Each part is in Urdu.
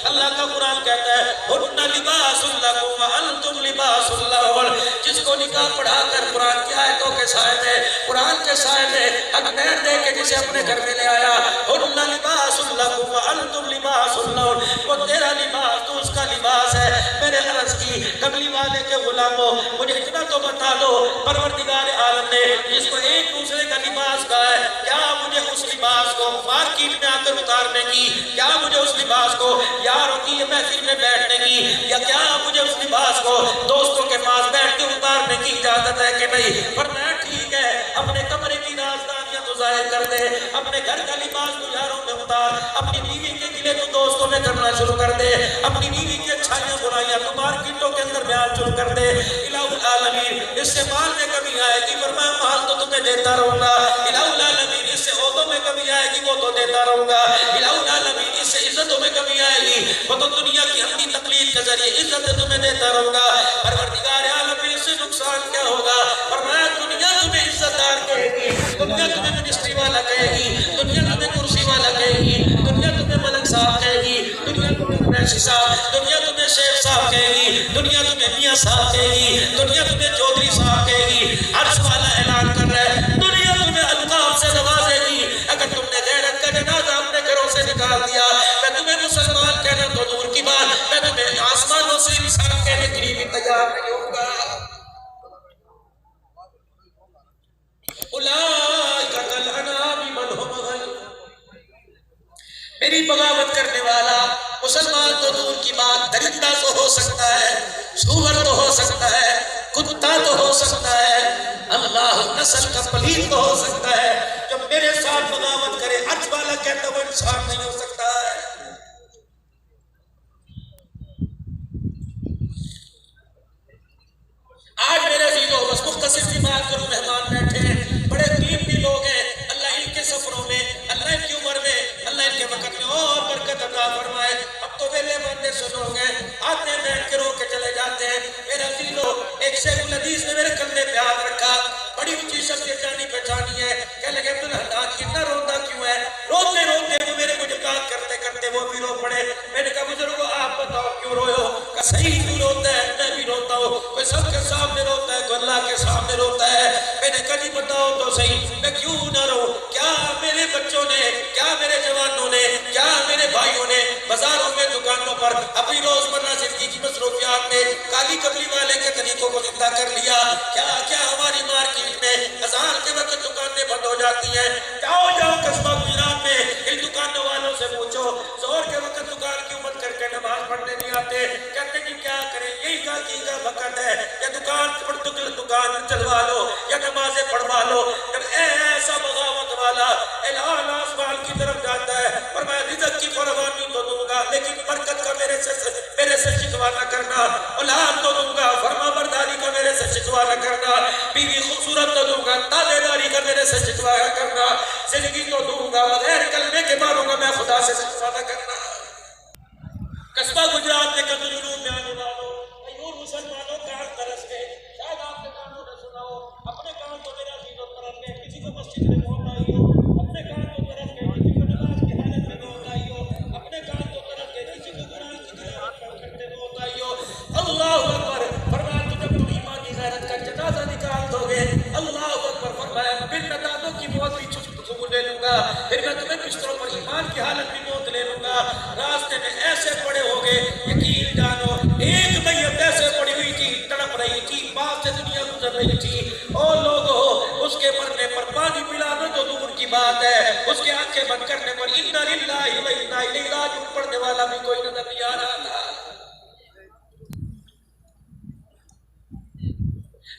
اللہ کا قرآن کہتا ہے ہن لباس لکم وانتم لباس لہن. جس کو نکاح پڑھا کر قرآن کی آیتوں کے سائے میں, قرآن کے سائے میں اگنین دے کے جسے اپنے گھر میں لے آیا, ہن لباس لکم وانتم لباس لہن, وہ تیرا لباس تو اس کا لباس ہے. میرے عرض کی کملی والے کے غلاموں, مجھے اتنا تو بتا دو پروردگار عالم نے جس کو ایک دوسرے کا لباس کہا ہے, کیا مجھے اس لباس کو مارکیٹ میں آ کر اتارنے کی, کیا مجھے اس لباس کو یاروں کی محفل میں بیٹھنے کی, یا کیا مجھے اس لباس کو دوستوں کے پاس بیٹھ کے اتارنے کی اجازت ہے کہ نہیں؟ فرمایا ٹھیک ہے, اپنے کمرے کی رازداریاں تو ظاہر کر دے, اپنے گھر کا لباس تو یاروں میں اتار, اپنی بیوی کے گلے تو دوستوں میں کرنا شروع کر دے, اپنی بیوی کی اچھائیاں برائیاں تو مارکیٹوں کے اندر بیان شروع کر دے. الہ العالمین, اس سے مال میں کمی آئے گی, فرمایا مال تو تمہیں دیتا رہوں گا. الہ العالمین, اس سے عہدوں میں کمی آئے گی, وہ تو دیتا رہوں گا. الہ العالمین, اس سے عزتوں میں کمی آئے گی, وہ تو دنیا کی اپنی تقلید کے ذریعے عزت تمہیں دیتا رہوں گا. پروردگار عالم, اس سے نقصان کیا ہوگا؟ فرمایا دنیا تمہیں عزت دار کہے گی, دنیا تمہیں منسٹری والا کہے گی, دنیا تمہیں کرسی والا کہے گی, دنیا تمہیں ملک صاحب کہے گی, دنیا تمہیں قریشی صاحب, دنیا تمہیں شیخ صاحب کہے گی, دنیا تمہیں میاں صاحب کہے گی, دنیا تمہیں چودھری صاحب کہے گی. عرش والا اعلان کر رہا ہے, دنیا تمہیں القاب سے نوازے گی. اگر تم نے غیرت کا جنازہ اپنے گھروں سے نکال دیا, میں تمہیں مسلمان کہنا تو دور کی بات, میں تمہیں آسمانوں سے انسان کہنے کے لیے بھی تیار نہیں ہوں گا. اولئک کالانعام بل ھم اضل. میری بغاوت کرنے والا مسلمان تو دور کی بات, درندہ تو ہو سکتا ہے, سور تو ہو سکتا ہے, کتا تو ہو سکتا ہے, اللہ نسل کا پلید تو ہو سکتا ہے, جو میرے ساتھ بغاوت کرے عرش والا کہتا وہ انسان نہیں ہو سکتا ہے. آج میرے عزیزوں بس مختصر سی بات کروں, مہمان بیٹھے ہیں, بڑے قیمتی لوگ ہیں, اللہ ان کے سفروں میں, اللہ ان کی عمر میں, اللہ ان کے وقت میں اور برکت عطا فرمائے. اب تو ویلے بندے سے لوگ ہیں, آتے ہیں بیٹھ کے رو کے چلے جاتے ہیں. میرے عزیزوں, ایک شیخ الحدیث نے میرے کندھے پہ ہاتھ رکھا, بڑی اونچی شخصیت جانی پہچانی ہے, کہنے لگے عبدالحنان اتنا روتا کیوں ہے؟ روتے روتے وہ میرے مجھے بات کرتے کرتے وہ بھی رو پڑے. میں نے کہا بزرگو آپ بتاؤ کیوں روئے ہو؟ کہ صحیح کیوں روتا ہے؟ میں بھی روتا ہوں, کوئی سب کے سامنے روتا ہے, کوئی اللہ کے سامنے روتا ہے. میں نے کہا جی بتاؤ تو صحیح, میں کیوں نہ رو؟ کیا میرے بچوں نے, کیا میرے جوانوں نے, کیا میرے بھائیوں نے بازاروں میں, دکانوں پر اپنی روزمرہ زندگی کی مصروفیات میں کالی کملی والے کے طریقوں کو زندہ کر لیا؟ کیا کیا ہماری مارکیٹ میں اذان کے وقت دکانیں بند ہو جاتی ہیں؟ جاؤ جاؤ قصبہ گجرات میں ان دکانوں والوں سے پوچھو, ظہر کے وقت دکان کیوں بند کر کے نماز پڑھنے نہیں آتے؟ کہتے کہ کیا کریں, یہی گاہکی کا وقت ہے, یا دکان چلوا لو یا نمازیں پڑھوا لو. جب ایسا بغاوت والا اعلان آسمان کی طرف جاتا ہے, اور میں رزق کی فراوانی تو دوں گا لیکن برکت کا میرے سے شکوا نہ کرنا, اولاد تو دوں گا, فرما برداری کا میرے سے شکوا نہ کرنا, بیوی خوبصورت تو دوں گا, تابع داری کا میرے سے شکوا نہ کرنا, زندگی تو دوں گا, بغیر کلمے کے ماروں گا میں خدا سے شکوا نہ کرنا. قصبہ گجرات میں قدر علوم میں آنے والوں, ایور مسلمانوں کان ترس گئے, شاید آپ کے کانوں نے سنا ہو, اپنے کان تو میرا عزیزوں طرف گئے, کسی کو مسجد میں موت آئی ہو, اپنے کان تو طرف گئے, کسی کو نماز کی حالت میں موت آئی ہو, اپنے کان تو طرف گئے, کسی کو قرآن کی تلاوت کرتے موت آئی ہو. اللہ اکبر, فرمایا تو جب تم ایمانی غیرت کا جنازہ نکال دو گے, اللہ اکبر, فرمایا پھر میں دادوں کی موت بھی قبول لے لوں گا, پھر میں تمہیں بستروں پر ایمان کی حالت بھی موت لے لوں گا. راستے میں ایسے پڑے ہوگے, یقین جانو ایک میت ایسے پڑی ہوئی تھی, تڑپ رہی تھی, پاس سے دنیا گزر رہی تھی, اور لوگوں اس کے مرنے پر پانی پلانا تو دور کی بات ہے, اس کے آنکھیں بند کرنے پر انا للہ و انا الیہ راجعون پڑھنے والا بھی کوئی نظر نہیں آ رہا تھا.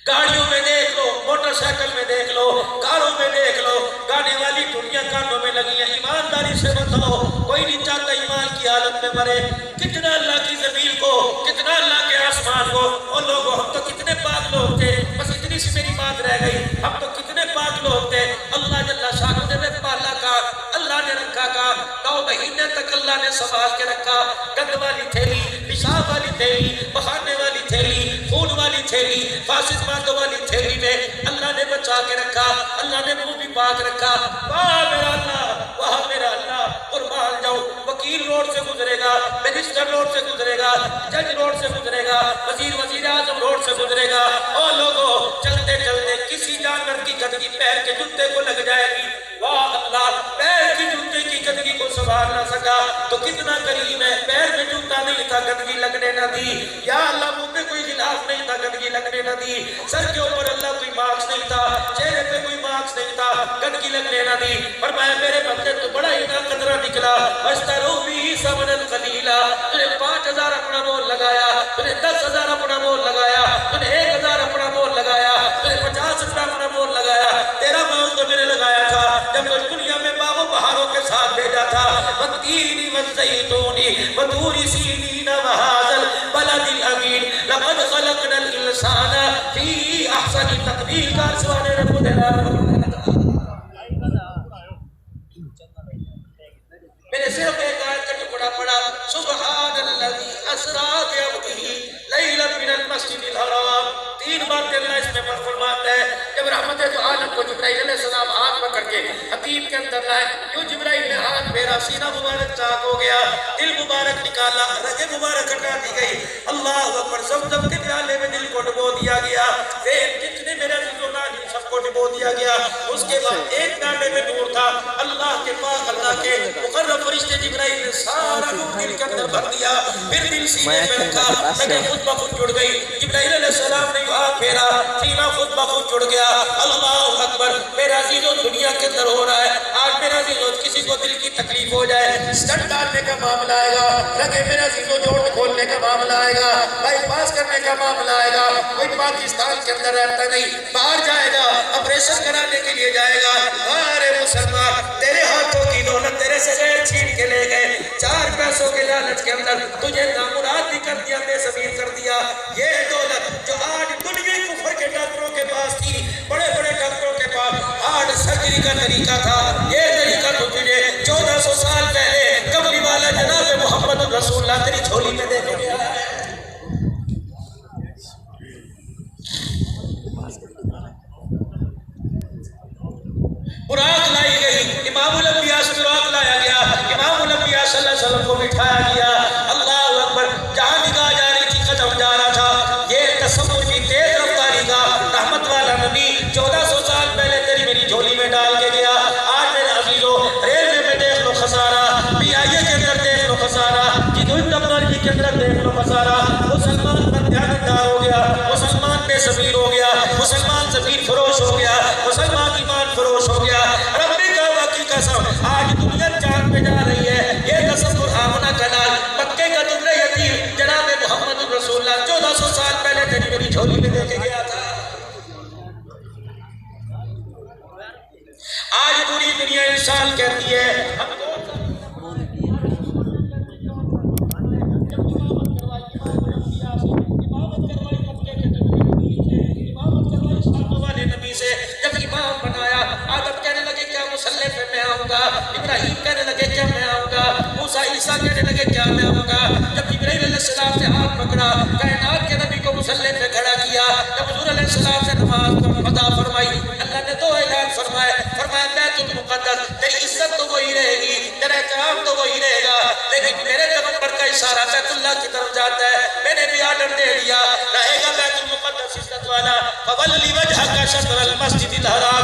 گاڑیوں میں دیکھ لو, موٹر سائیکل میں دیکھ لو, کاروں میں دیکھ لو, گانے والی دنیا کانوں میں لگی ہیں. ایمانداری سے بتاؤ, کوئی نہیں چاہتا ایمان کی حالت میں مرے. کتنا اللہ کی زمین کو, کتنا اللہ کے آسمان کو, اور لوگوں ہم تو کتنے پاک لوگ تھے, بس اتنی سی میری بات رہ گئی, ہم تو کتنے پاک لوگ تھے. اللہ جل شانہ نے پالا کا, اللہ نے رکھا کا, 9 مہینے تک اللہ نے سنبھال کے رکھا. گند والی تھیلی, پیشاب والی تھیلی, بخارنے والی تھیلی, خون والی تھیلی, فاسد مادوں والی تھیلی میں اللہ نے بچا کے رکھا, اللہ نے منہ بھی پاک رکھا. واہ میرا اللہ, واہ میرا اللہ, قربان جاؤں. وکیل روڈ سے گزرے گا, میری روڈ سے گزرے گا، جج روڈ سے گزرے گا، وزیر اعظم روڈ سے گزرے گا، اور لوگوں چلتے چلتے کسی جانور کی گندگی پیر کے جوتے کو لگ جائے گی، واہ اللہ، پیر کی جوتے کی گندگی کو سنبھال نہ سکا تو کتنا کریم ہے، پیر میں جوتا نہیں تھا گندگی لگنے نہ دی، یا اللہ منہ پہ کوئی غلاف نہیں تھا گندگی لگنے نہ دی، سر کے اوپر اللہ کوئی مارکس نہیں تھا، چہرے پہ کوئی مارکس نہیں تھا گندگی لگنے نہ دی، فرمایا میرے بندے تو بڑا ہی نا قدرہ نکلا، وَاشْتَرُوا بِهِ ثَمَنًا قَلِيلًا، تو نے 5,000 اپنا مول لگایا، تو نے 10,000 اپنا مول لگایا، تو نے 1,000 اپنا مول لگایا، تو نے 50 روپے اپنا مول لگایا، تیرا مول تو میں نے لگایا تھا جب مجھ دنیا میں باغ و بہاروں کے ساتھ بھیجا تھا، وَالتِّينِ وَالزَّيْتُونِ وَطُورِ سِينِينَ وَهَٰذَا الْبَلَدِ الْأَمِينِ لَقَدْ خَلَقْنَا الْإِنسَانَ فِي أَحْسَنِ تَقْوِيمٍ کا سوانے رب العالمین میں نے صرف ایک آیت کا ٹکڑا پڑھا، سبحان الذی اسریٰ بعبدہ لیلا من المسجد الحرام، 3 باتیں اللہ اس میں فرماتا ہے، جب رحمت دو عالم کو جبرائیل علیہ السلام ہاتھ پکڑ کے حتیم کے اندر لائے، یوں جبرائیل نے ہاتھ میرا سینہ مبارک چاک ہو گیا، دل مبارک نکالا، رگ مبارک ہٹا دی گئی، اللہ اکبر، زمزم کے پیالے میں دل کو ڈبو دیا گیا، پھر جتنے میرے عزیزوں نانی سب کو ڈبو دیا گیا، اس کے بعد ایک ڈانڈے میں نور تھا، اللہ کے پاک اللہ کے مقرب فرشتے جبرائیل نے سارا نور دل کے اندر بھر دیا، پھر دل سینے پہ رکھا، لگے خود بخود جڑ گئی، جبرائیل علیہ السلام نے ہاتھ پھیرا، سینہ خود بخود جڑ گیا، اللہ اکبر، میرا عزیزوں دنیا کے اندر ہو رہا ہے، آج میرا عزیزوں کسی کو دل کی تکلیف ہو جائے، سٹنٹ ڈالنے کا معاملہ آئے گا، لگے میرا عزیزوں جوڑ کھولنے کا معاملہ آئے گا، بائی پاس کرنے کا معاملہ آئے گا، کوئی پاکستان کے اندر رہتا نہیں، باہر جائے گا، آپریشن کرانے کے لیے جائے گا، ارے مسلمان، تیرے ہاتھوں کی دولت تیرے سے غیر چھین کے لے گئے، 4 پیسوں کے لالچ کے اندر تجھے نامراد بھی کر دیا، بے زمین کر دیا، یہ دولت جو آج دنیا کفر کے ڈاکٹروں کے پاس تھی، بڑے بڑے ڈاکٹروں کے پاس ہارڈ سرجری کا طریقہ تھا، یہ طریقہ تو تجھے 1400 سال پہلے کملی والا جناب محمد رسول اللہ تیری جھولی میں دے کے گیا ہے۔ براق لائی گئی، امام الانبیاء سے براق لایا گیا، امام الانبیاء صلی اللہ علیہ وسلم کو بٹھایا گیا، اللہ اکبر، جہاں نگاہ جا رہی تھی قدم جا رہا تھا، یہ تصور کی تیز رفتاری کا رحمت والا نبی 1400 سال پہلے تیری میری جھولی میں ڈال کے گیا، آج میرے عزیزوں ریلوے میں دیکھ لو خسارہ، پی آئی اے کے اندر دیکھ لو خسارہ، جنوب ٹیکنالوجی کے اندر دیکھ لو خسارہ، مسلمان پر دیانتدار ہو گیا، مسلمان بے ضمیر ہو گیا، مسلمان ضمیر فروش ہو گیا، مسلمان ایمان فروش ہو گیا، ربی کعبہ کی قسم آج دنیا چاند پہ جا رہی ہے، یہ تصور آمنہ کنال مکے کا دبر یتیم جناب محمد رسول اللہ 1400 سال پہلے تیری میری جھولی میں دے کے گیا تھا، آج پوری دنیا انسان کہتی ہے سے جب امام بنایا، آدم کہنے لگے کیا مسلح پہ میں آؤں گا، ابراہیم کہنے لگے کیا میں آؤں گا، موسیٰ عیسیٰ کہنے لگے کیا میں آؤں گا، جب جبرائیل علیہ السلام سے ہاتھ پکڑا، کائنات کے نبی کو مسلح پہ کھڑا کیا، جب حضور علیہ السلام سے نماز ادا فرمائی، اللہ نے 2 اعلان فرمائے، فرمایا بیت المقدس تیری عزت تو وہی رہے گی، تیرا احترام تو وہی رہے گا، لیکن میرے پیغمبر کا اشارہ بیت اللہ کی طرف جاتا ہے، میں نے بھی آرڈر دے دیا، رہے گا بیت المقدس عزت والا، فَوَلِّ وَجْهَكَ شَطْرَ الْمَسْجِدِ الْحَرَامِ